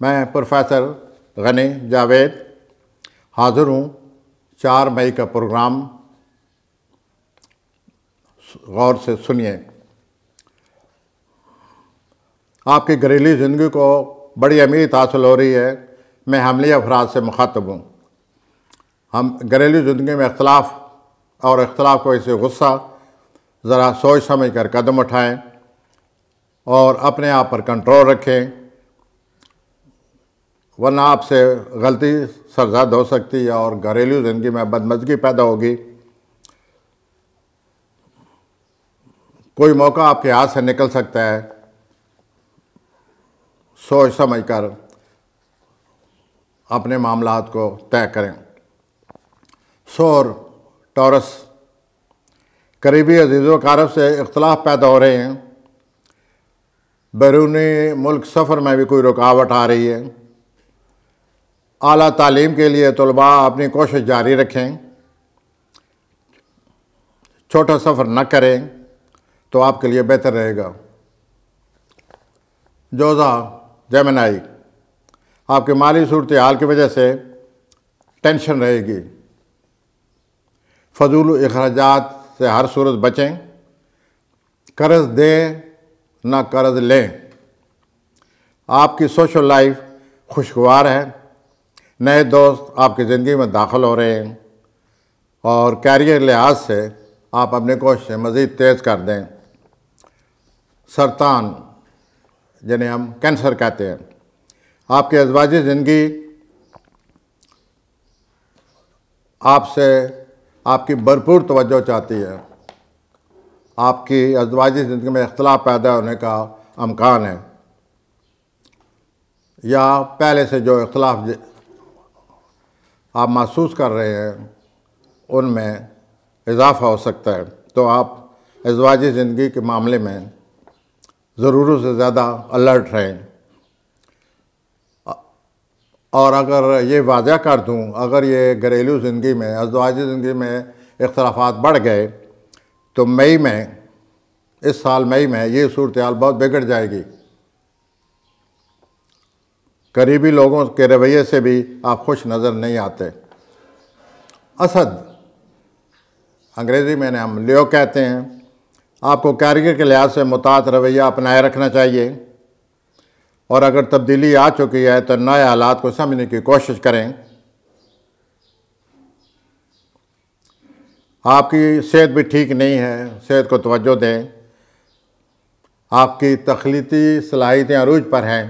میں پروفیسر غنی جاوید حاضر ہوں 4 مئی کا پروگرام غور سے سنیے۔ آپ کی گھریلو زندگی کو بڑی اہمیت حاصل ہو رہی ہے۔ میں حاملہ افراد سے مخاطب ہوں۔ ہم گھریلو زندگی میں اختلاف اور اختلاف کو اسے غصہ ذرا سوچ سمجھ کر قدم اٹھائیں اور اپنے آپ پر کنٹرول رکھیں، ورنہ آپ سے غلطی سرزد ہو سکتی ہے اور گھریلو زندگی میں بدمزگی پیدا ہوگی۔ کوئی موقع آپ کے ہاتھ سے نکل سکتا ہے۔ سوچ سمجھ کر اپنے معاملات کو طے کریں۔ سور ٹورس، قریبی عزیز و اقارب سے اختلاف پیدا ہو رہے ہیں۔ بیرونی ملک سفر میں بھی کوئی رکاوٹ آ رہی ہے۔ اعلیٰ تعلیم کے لیے طلباء اپنی کوشش جاری رکھیں۔ چھوٹا سفر نہ کریں تو آپ کے لیے بہتر رہے گا۔ جوزا جیمنائی، آپ کی مالی صورتحال کی وجہ سے ٹینشن رہے گی۔ فضول اخراجات سے ہر صورت بچیں۔ قرض دیں نہ قرض لیں۔ آپ کی سوشل لائف خوشگوار ہے۔ نئے دوست آپ کی زندگی میں داخل ہو رہے ہیں اور کیریئر لحاظ سے آپ اپنی کوششیں مزید تیز کر دیں۔ سرطان، جنہیں ہم کینسر کہتے ہیں، آپ کی ازدواجی زندگی آپ سے آپ کی بھرپور توجہ چاہتی ہے۔ آپ کی ازدواجی زندگی میں اختلاف پیدا ہونے کا امکان ہے، یا پہلے سے جو اختلاف آپ محسوس کر رہے ہیں ان میں اضافہ ہو سکتا ہے۔ تو آپ ازدواجی زندگی کے معاملے میں ضرورت سے زیادہ الرٹ رہیں۔ اور اگر یہ واضح کر دوں، اگر یہ گھریلو زندگی میں، ازدواجی زندگی میں اختلافات بڑھ گئے تو اس سال مئی میں یہ صورتحال بہت بگڑ جائے گی۔ قریبی لوگوں کے رویے سے بھی آپ خوش نظر نہیں آتے۔ اسد، انگریزی میں ہم لیو کہتے ہیں، آپ کو کیریئر کے لحاظ سے محتاط رویہ اپنائے رکھنا چاہیے، اور اگر تبدیلی آ چکی ہے تو نئے حالات کو سمجھنے کی کوشش کریں۔ آپ کی صحت بھی ٹھیک نہیں ہے، صحت کو توجہ دیں۔ آپ کی تخلیقی صلاحیتیں عروج پر ہیں،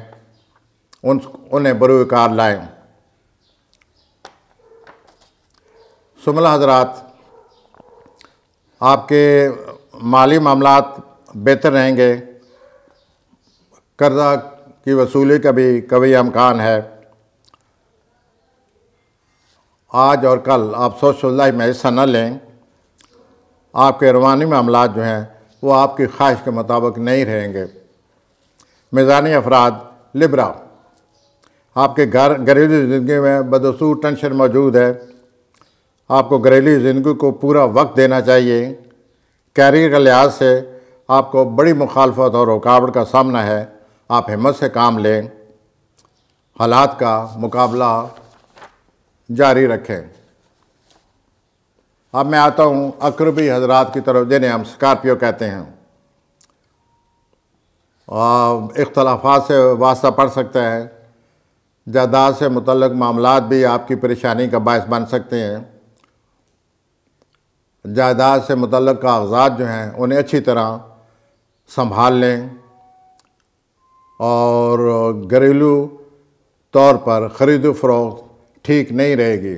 انہیں بروئے کار لائیں۔ سملہ حضرات، آپ کے مالی معاملات بہتر رہیں گے۔ قرضہ کی وصولی کا بھی قوی امکان ہے۔ آج اور کل آپ سوشل لائف میں حصہ نہ لیں۔ آپ کے روحانی معاملات جو ہیں وہ آپ کی خواہش کے مطابق نہیں رہیں گے۔ میزانی افراد، لبرا، آپ کے گھریلو زندگی میں بدستور ٹینشن موجود ہے۔ آپ کو گھریلو زندگی کو پورا وقت دینا چاہیے۔ کیریئر کے لحاظ سے آپ کو بڑی مخالفت اور رکاوٹ کا سامنا ہے۔ آپ ہمت سے کام لیں، حالات کا مقابلہ جاری رکھیں۔ اب میں آتا ہوں اقربی حضرات کی طرف، جنہیں ہم اسکارپیو کہتے ہیں۔ اختلافات سے واسطہ پڑ سکتا ہے۔ جائیداد سے متعلق معاملات بھی آپ کی پریشانی کا باعث بن سکتے ہیں۔ جائیداد سے متعلق کاغذات جو ہیں انہیں اچھی طرح سنبھال لیں، اور گھریلو طور پر خرید و فروخت ٹھیک نہیں رہے گی۔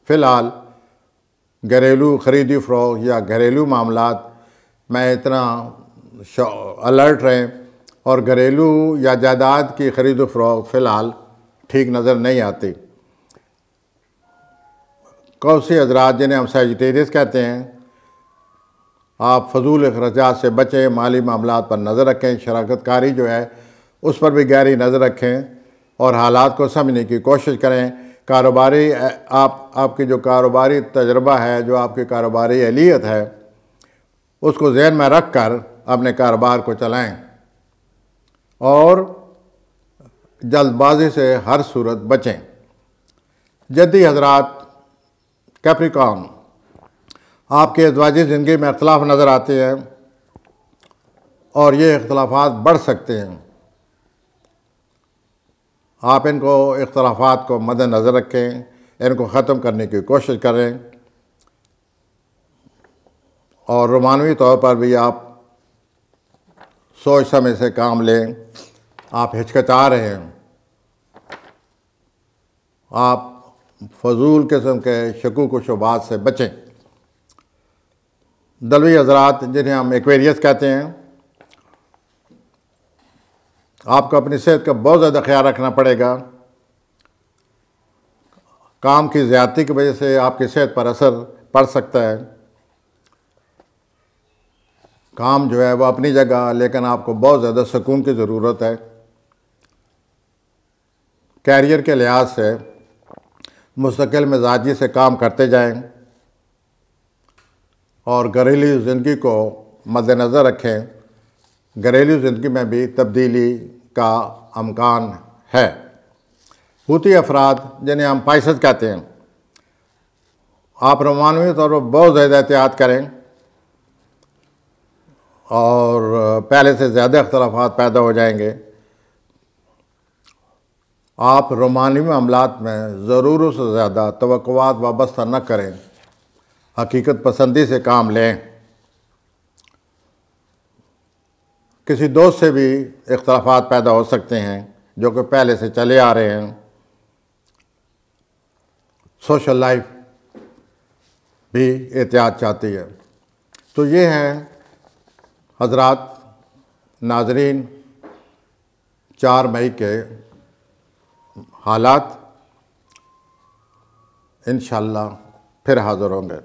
فی الحال گھریلو خرید و فروخت یا گھریلو معاملات میں اتنا الرٹ رہیں، اور گھریلو یا جائیداد کی خرید و فروخت فی الحال ٹھیک نظر نہیں آتی۔ قوسی حضرات، جنہیں ہم سیجیٹیریس کہتے ہیں، آپ فضول اخراجات سے بچیں، مالی معاملات پر نظر رکھیں، شراکت کاری جو ہے اس پر بھی گہری نظر رکھیں اور حالات کو سمجھنے کی کوشش کریں۔ کاروباری آپ کی جو کاروباری تجربہ ہے، جو آپ کی کاروباری اہلیت ہے، اس کو ذہن میں رکھ کر اپنے کاروبار کو چلائیں، اور جلد بازی سے ہر صورت بچیں۔ جدی حضرات کیپریکارن، آپ کے ازدواجی زندگی میں اختلاف نظر آتے ہیں اور یہ اختلافات بڑھ سکتے ہیں۔ آپ ان اختلافات کو مد نظر رکھیں، ان کو ختم کرنے کی کوشش کریں، اور رومانوی طور پر بھی آپ سوچ سمجھ سے کام لیں۔ آپ ہچکچا رہے ہیں، آپ فضول قسم کے شکوک و شبہات سے بچیں۔ دلوی حضرات جنہیں ہم ایکویریس کہتے ہیں، آپ کو اپنی صحت کا بہت زیادہ خیال رکھنا پڑے گا۔ کام کی زیادتی کی وجہ سے آپ کی صحت پر اثر پڑ سکتا ہے۔ کام جو ہے وہ اپنی جگہ، لیکن آپ کو بہت زیادہ سکون کی ضرورت ہے۔ کیریئر کے لحاظ سے مستقل مزاجی سے کام کرتے جائیں اور گھریلو زندگی کو مد نظر رکھیں۔ گھریلو زندگی میں بھی تبدیلی کا امکان ہے۔ حوثی افراد جنہیں ہم پائسز کہتے ہیں، آپ رومانوی طور پر بہت زیادہ احتیاط کریں اور پہلے سے زیادہ اختلافات پیدا ہو جائیں گے۔ آپ رومانوی معاملات میں ضرورت سے زیادہ توقعات وابستہ نہ کریں، حقیقت پسندی سے کام لیں۔ کسی دوست سے بھی اختلافات پیدا ہو سکتے ہیں جو کہ پہلے سے چلے آ رہے ہیں۔ سوشل لائف بھی احتیاط چاہتی ہے۔ تو یہ ہیں حضرات ناظرین 4 مئی کے حالات۔ انشاءاللہ پھر حاضر ہوں گے۔